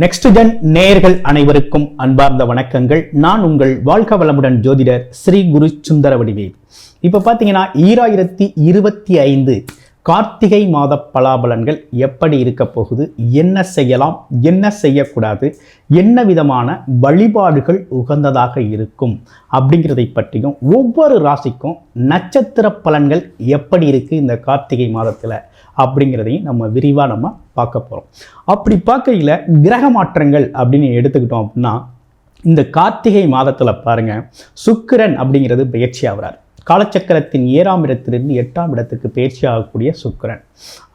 Next gen நேயர்கள் அனைவருக்கும் அன்பார்ந்த வணக்கங்கள். நான் உங்கள் வாழ்க வளமுடன் ஜோதிடர் ஸ்ரீ குரு சுந்தரவடிவேல். இப்போ பார்த்தீங்கன்னா 2025 கார்த்திகை மாத பலாபலன்கள் எப்படி இருக்க போகுது, என்ன செய்யலாம், என்ன செய்யக்கூடாது, என்ன விதமான வழிபாடுகள் உகந்ததாக இருக்கும் அப்படிங்கிறதை பற்றியும், ஒவ்வொரு ராசிக்கும் நட்சத்திர பலன்கள் எப்படி இருக்குது இந்த கார்த்திகை மாதத்தில் அப்படிங்கிறதையும் நம்ம விரிவாக பார்க்க போகிறோம். அப்படி பார்க்கையில் கிரக மாற்றங்கள் அப்படின்னு எடுத்துக்கிட்டோம் அப்படின்னா, இந்த கார்த்திகை மாதத்தில் பாருங்கள், சுக்கிரன் அப்படிங்கிறது பயிற்சி ஆகிறார். காலச்சக்கரத்தின் 7ஆம் இடத்திலிருந்து 8ஆம் இடத்துக்கு பயிற்சி ஆகக்கூடிய சுக்கிரன்.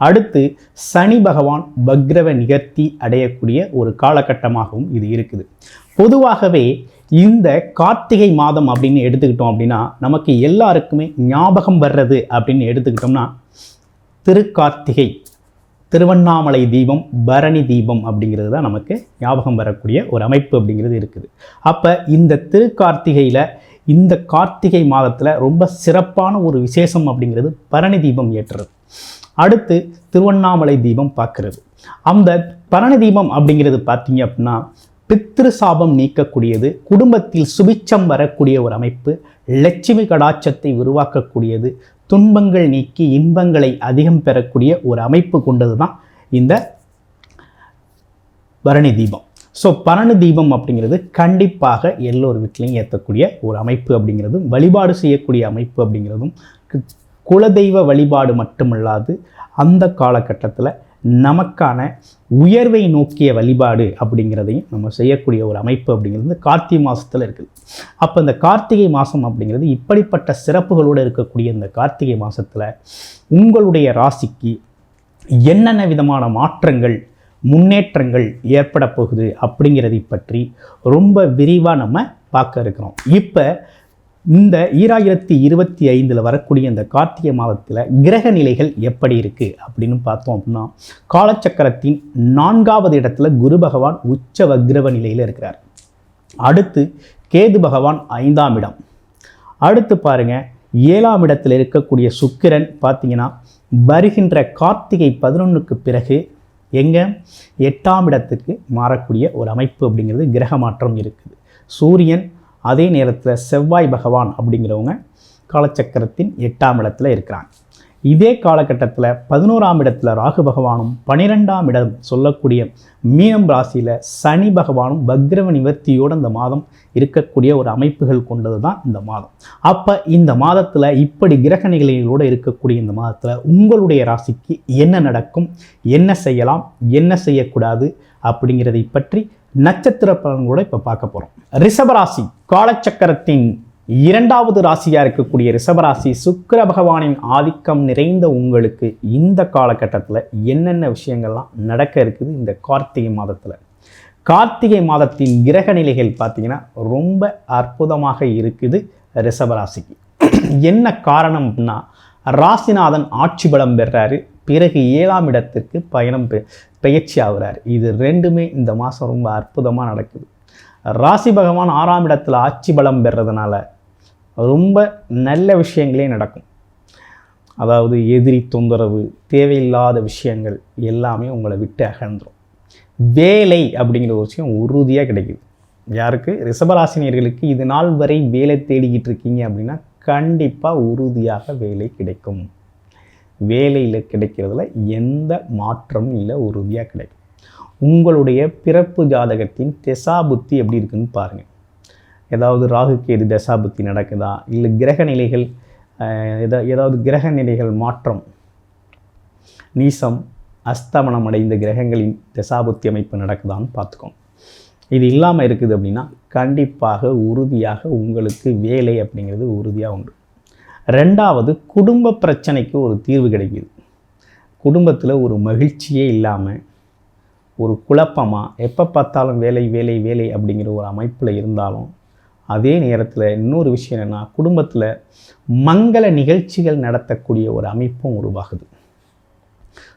அடுத்து சனி பகவான் வக்ரவ நிகர்த்தி அடையக்கூடிய ஒரு காலகட்டமாகவும் இது இருக்குது. பொதுவாகவே இந்த கார்த்திகை மாதம் அப்படின்னு எடுத்துக்கிட்டோம் அப்படின்னா, நமக்கு எல்லாருக்குமே ஞாபகம் வர்றது அப்படின்னு எடுத்துக்கிட்டோம்னா, திருக்கார்த்திகை, திருவண்ணாமலை தீபம், பரணி தீபம் அப்படிங்கிறது தான் நமக்கு ஞாபகம் வரக்கூடிய ஒரு அமைப்பு அப்படிங்கிறது இருக்குது. அப்போ இந்த திருக்கார்த்திகையில், இந்த கார்த்திகை மாதத்தில் ரொம்ப சிறப்பான ஒரு விசேஷம் அப்படிங்கிறது பரணி தீபம் ஏற்றுறது. அடுத்து திருவண்ணாமலை தீபம் பார்க்கறது. அந்த பரணி தீபம் அப்படிங்கிறது பார்த்தீங்க அப்படின்னா, பித்ரு சாபம் நீக்கக்கூடியது, குடும்பத்தில் சுபிட்சம் வரக்கூடிய ஒரு அமைப்பு, லட்சுமி கடாட்சத்தை உருவாக்கக்கூடியது, துன்பங்கள் நீக்கி இன்பங்களை அதிகம் பெறக்கூடிய ஒரு அமைப்பு கொண்டது தான் இந்த பரணி தீபம். ஸோ பரணி தீபம் அப்படிங்கிறது கண்டிப்பாக எல்லோரு வீட்டிலையும் ஏற்றக்கூடிய ஒரு அமைப்பு அப்படிங்கிறதும், வழிபாடு செய்யக்கூடிய அமைப்பு அப்படிங்கிறதும், குலதெய்வ வழிபாடு மட்டுமல்லாது அந்த காலகட்டத்தில் நமக்கான உயர்வை நோக்கிய வழிபாடு அப்படிங்கிறதையும் நம்ம செய்யக்கூடிய ஒரு அமைப்பு அப்படிங்கிறது கார்த்திகை மாதத்தில் இருக்குது. அப்போ இந்த கார்த்திகை மாதம் அப்படிங்கிறது இப்படிப்பட்ட சிறப்புகளோடு இருக்கக்கூடிய இந்த கார்த்திகை மாதத்தில் உங்களுடைய ராசிக்கு என்னென்ன விதமான மாற்றங்கள், முன்னேற்றங்கள் ஏற்பட போகுது அப்படிங்கிறதை பற்றி ரொம்ப விரிவாக நம்ம பார்க்க இருக்கிறோம். இப்போ இந்த 2025 வரக்கூடிய இந்த கார்த்திகை மாதத்தில் கிரக நிலைகள் எப்படி இருக்குது அப்படின்னு பார்த்தோம் அப்படின்னா, காலச்சக்கரத்தின் 4ஆவது இடத்துல குரு பகவான் உச்ச வக்ரவ நிலையில் இருக்கிறார். அடுத்து கேது பகவான் 5ஆம் இடம். அடுத்து பாருங்கள், 7ஆம் இடத்தில் இருக்கக்கூடிய சுக்கிரன் பார்த்தீங்கன்னா வருகின்ற கார்த்திகை 11க்கு பிறகு எங்கே 8ஆம் இடத்துக்கு மாறக்கூடிய ஒரு அமைப்பு அப்படிங்கிறது கிரக மாற்றம் இருக்குது. சூரியன், அதே நேரத்தில் செவ்வாய் பகவான் அப்படிங்கிறவங்க காலச்சக்கரத்தின் 8ஆம் இடத்துல இருக்கிறாங்க. இதே காலகட்டத்தில் 11ஆம் இடத்துல ராகு பகவானும், 12ஆம் இடம் சொல்லக்கூடிய மீனம் ராசியில் சனி பகவானும் வக்ரவ நிவர்த்தியோடு இந்த மாதம் இருக்கக்கூடிய ஒரு அமைப்புகள் கொண்டது தான் இந்த மாதம். அப்போ இந்த மாதத்தில் இப்படி கிரக நிலைகளோடு இருக்கக்கூடிய இந்த மாதத்தில் உங்களுடைய ராசிக்கு என்ன நடக்கும், என்ன செய்யலாம், என்ன செய்யக்கூடாது அப்படிங்கிறதை பற்றி நட்சத்திர பலன்களோட இப்போ பார்க்க போகிறோம். ரிஷபராசி, காலச்சக்கரத்தின் 2ஆவது ராசியாக இருக்கக்கூடிய ரிஷபராசி, சுக்கிர பகவானின் ஆதிக்கம் நிறைந்த உங்களுக்கு இந்த காலகட்டத்தில் என்னென்ன விஷயங்கள்லாம் நடக்க இருக்குது இந்த கார்த்திகை மாதத்தில். கார்த்திகை மாதத்தின் கிரக நிலைகள் பார்த்தீங்கன்னா ரொம்ப அற்புதமாக இருக்குது ரிஷபராசிக்கு. என்ன காரணம் அப்படின்னா, ராசிநாதன் ஆட்சி பலம் பெறாரு, பிறகு 7ஆம் இடத்திற்கு பயிற்சி ஆகிறார். இது ரெண்டுமே இந்த மாதம் ரொம்ப அற்புதமாக நடக்குது. ராசி பகவான் 6ஆம் இடத்துல ஆட்சி பலம் பெறதுனால ரொம்ப நல்ல விஷயங்களே நடக்கும். அதாவது எதிரி தொந்தரவு, தேவையில்லாத விஷயங்கள் எல்லாமே உங்களை விட்டு அகன்றும். வேலை அப்படிங்கிற ஒரு விஷயம் உறுதியாக கிடைக்குது. யாருக்கு? ரிஷபராசினியர்களுக்கு இது நாள் வரை வேலை தேடிக்கிட்டு இருக்கீங்க அப்படின்னா கண்டிப்பாக உறுதியாக வேலை கிடைக்கும். வேலையில் கிடைக்கிறதுல எந்த மாற்றமும் இல்லை, உறுதியாக கிடைக்கும். உங்களுடைய பிறப்பு ஜாதகத்தின் தசாபுத்தி எப்படி இருக்குன்னு பாருங்கள். ஏதாவது ராகு கேது தசாபுத்தி நடக்குதா, இல்லை கிரக நிலைகள் ஏதாவது கிரக நிலைகள் மாற்றம், நீசம், அஸ்தமனம் அடைந்த கிரகங்களின் தசாபுத்தி அமைப்பு நடக்குதான்னு பார்த்துக்கோங்க. இது இல்லாமல் இருக்குது அப்படின்னா கண்டிப்பாக உறுதியாக உங்களுக்கு வேலை அப்படிங்கிறது உறுதியாக உண்டு. ரெண்டாவது, குடும்ப பிரச்சனைக்கு ஒரு தீர்வு கிடைக்கிது. குடும்பத்தில் ஒரு மகிழ்ச்சியே இல்லாமல், ஒரு குழப்பமாக, எப்போ பார்த்தாலும் வேலை வேலை வேலை அப்படிங்கிற ஒரு அமைப்பில் இருந்தாலும், அதே நேரத்தில் இன்னொரு விஷயம் என்னென்னா, குடும்பத்தில் மங்கள நிகழ்ச்சிகள் நடத்தக்கூடிய ஒரு அமைப்பும் உருவாகுது.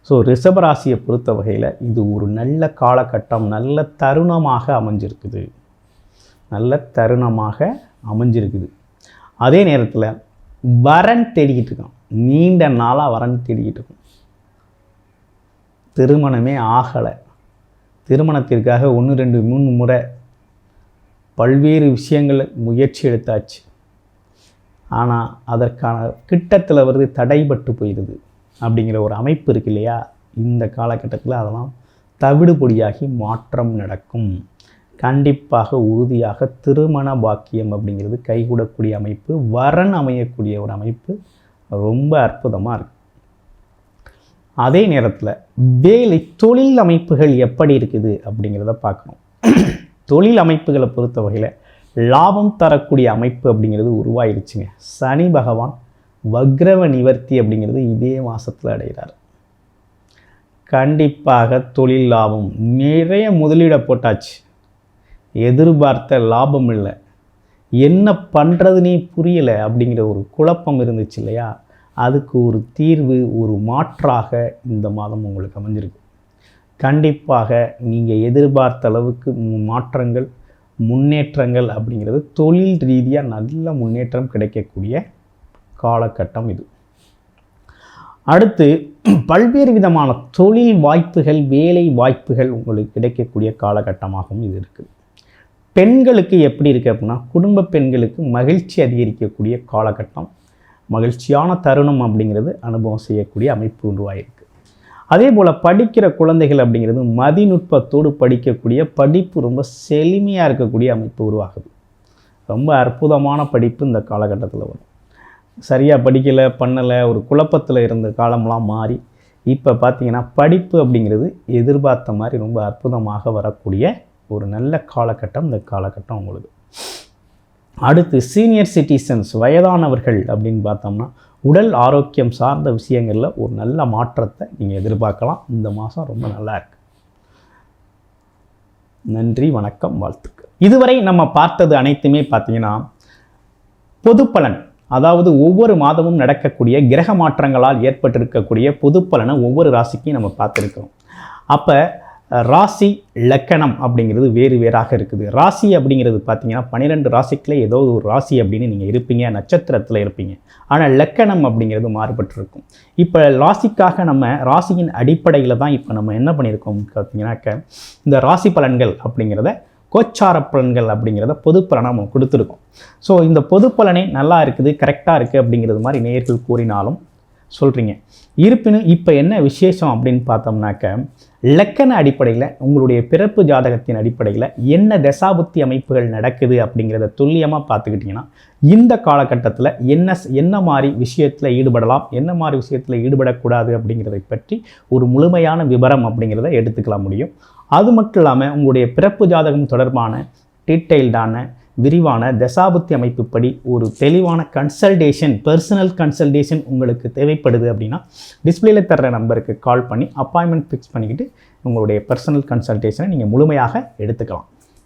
ஸோ ரிஷபராசியை பொறுத்த வகையில் இது ஒரு நல்ல காலகட்டம், நல்ல தருணமாக அமைஞ்சிருக்குது, நல்ல தருணமாக அமைஞ்சிருக்குது. அதே நேரத்தில் வரன் தேடிக்கிட்டு இருக்கோம், நீண்ட நாளாக வரன் தேடிக்கிட்டு இருக்கோம், திருமணமே ஆகலை, திருமணத்திற்காக 1, 2, 3 முறை பல்வேறு விஷயங்கள் முயற்சி எடுத்தாச்சு. ஆனால் அதற்கான கிட்டத்தில் வருது தடைபட்டு போயிடுது அப்படிங்கிற ஒரு அமைப்பு இருக்கு இல்லையா? இந்த காலகட்டத்தில் அதெல்லாம் தவிடுபொடியாகி மாற்றம் நடக்கும். கண்டிப்பாக உறுதியாக திருமண பாக்கியம் அப்படிங்கிறது கைகூடக்கூடிய அமைப்பு, வரன் அமையக்கூடிய ஒரு அமைப்பு ரொம்ப அற்புதமாக இருக்குது. அதே நேரத்தில் வேலை தொழில் அமைப்புகள் எப்படி இருக்குது அப்படிங்கிறத பார்க்கணும். தொழில் அமைப்புகளை பொறுத்த வகையில் லாபம் தரக்கூடிய அமைப்பு அப்படிங்கிறது உருவாயிருச்சுங்க. சனி பகவான் வக்ரவ நிவர்த்தி அப்படிங்கிறது இதே மாதத்தில் அடைகிறார். கண்டிப்பாக தொழில் லாபம், நிறைய முதலீடை போட்டாச்சு, எதிர்பார்த்த லாபம் இல்லை, என்ன பண்ணுறதுனே புரியலை அப்படிங்கிற ஒரு குழப்பம் இருந்துச்சு இல்லையா? அதுக்கு ஒரு தீர்வு, ஒரு மாற்றாக இந்த மாதம் உங்களுக்கு அமைஞ்சிருக்கு. கண்டிப்பாக நீங்கள் எதிர்பார்த்த அளவுக்கு மாற்றங்கள், முன்னேற்றங்கள் அப்படிங்கிறது தொழில் ரீதியாக நல்ல முன்னேற்றம் கிடைக்கக்கூடிய காலகட்டம் இது. அடுத்து பல்வேறு விதமான தொழில் வாய்ப்புகள், வேலை வாய்ப்புகள் உங்களுக்கு கிடைக்கக்கூடிய காலகட்டமாகவும் இது இருக்குது. பெண்களுக்கு எப்படி இருக்குது அப்படின்னா, குடும்ப பெண்களுக்கு மகிழ்ச்சி அதிகரிக்கக்கூடிய காலகட்டம், மகிழ்ச்சியான தருணம் அப்படிங்கிறது அனுபவம் செய்யக்கூடிய அமைப்பு உருவாயிருக்கு. அதே போல் படிக்கிற குழந்தைகள் அப்படிங்கிறது மதிநுட்பத்தோடு படிக்கக்கூடிய படிப்பு ரொம்ப செழுமையாக இருக்கக்கூடிய அமைப்பு உருவாகுது. ரொம்ப அற்புதமான படிப்பு இந்த காலகட்டத்தில் வரும். சரியாக படிக்கலை, பண்ணலை, ஒரு குழப்பத்தில் இருந்த காலம்லாம் மாறி இப்போ பார்த்திங்கன்னா படிப்பு அப்படிங்கிறது எதிர்பார்த்த மாதிரி ரொம்ப அற்புதமாக வரக்கூடிய ஒரு நல்ல காலகட்டம் இந்த காலகட்டம் உங்களுக்கு. அடுத்து சீனியர் சிட்டிசன்ஸ், வயதானவர்கள் அப்படின்னு பார்த்தோம்னா உடல் ஆரோக்கியம் சார்ந்த விஷயங்களில் ஒரு நல்ல மாற்றத்தை நீங்கள் எதிர்பார்க்கலாம். இந்த மாதம் ரொம்ப நல்லா இருக்கு. நன்றி, வணக்கம், வாழ்த்துக்கள். இதுவரை நம்ம பார்த்தது அனைத்துமே பார்த்தீங்கன்னா பொது பலன், அதாவது ஒவ்வொரு மாதமும் நடக்கக்கூடிய கிரக மாற்றங்களால் ஏற்பட்டிருக்கக்கூடிய பொது பலனை ஒவ்வொரு ராசிக்கும் நம்ம பார்த்துருக்கோம். அப்போ ராசி லக்கணம் அப்படிங்கிறது வேறு வேறாக இருக்குது. ராசி அப்படிங்கிறது பார்த்தீங்கன்னா 12 ராசிக்குள்ளே ஏதோ ஒரு ராசி அப்படின்னு நீங்கள் இருப்பீங்க, நட்சத்திரத்தில் இருப்பீங்க. ஆனால் லக்கணம் அப்படிங்கிறது மாறுபட்டிருக்கும். இப்போ ராசிக்காக நம்ம ராசியின் அடிப்படையில் தான் இப்போ நம்ம என்ன பண்ணியிருக்கோம் பார்த்தீங்கன்னாக்க, இந்த ராசி பலன்கள் அப்படிங்கிறத கோச்சார பலன்கள் அப்படிங்கிறத பொது பலனை நம்ம கொடுத்துருக்கோம். ஸோ இந்த பொது பலனே நல்லா இருக்குது, கரெக்டாக இருக்குது அப்படிங்கிறது மாதிரி நேயர்கள் கூறினாலும் சொல்கிறீங்க. இருப்பினும் இப்போ என்ன விசேஷம் அப்படின்னு பார்த்தோம்னாக்க, லக்கண அடிப்படையில் உங்களுடைய பிறப்பு ஜாதகத்தின் அடிப்படையில் என்ன தசாபுத்தி அமைப்புகள் நடக்குது அப்படிங்கிறத துல்லியமாக பார்த்துக்கிட்டிங்கன்னா இந்த காலகட்டத்தில் என்ன மாதிரி விஷயத்தில் ஈடுபடலாம், என்ன மாதிரி விஷயத்தில் ஈடுபடக்கூடாது அப்படிங்கிறதை பற்றி ஒரு முழுமையான விவரம் அப்படிங்கிறத எடுத்துக்கலாம் முடியும். அது மட்டும் இல்லாமல் உங்களுடைய பிறப்பு ஜாதகம் தொடர்பான டீட்டெயில்டான விரிவான தசாபுத்தி அமைப்புப்படி ஒரு தெளிவான கன்சல்டேஷன், பர்சனல் கன்சல்டேஷன் உங்களுக்கு தேவைப்படுது அப்படின்னா டிஸ்பிளேல தர்ற நம்பருக்கு கால் பண்ணி அப்பாயின்மெண்ட் ஃபிக்ஸ் பண்ணிக்கிட்டு உங்களுடைய பர்சனல் கன்சல்டேஷனை நீங்கள் முழுமையாக எடுத்துக்கலாம்.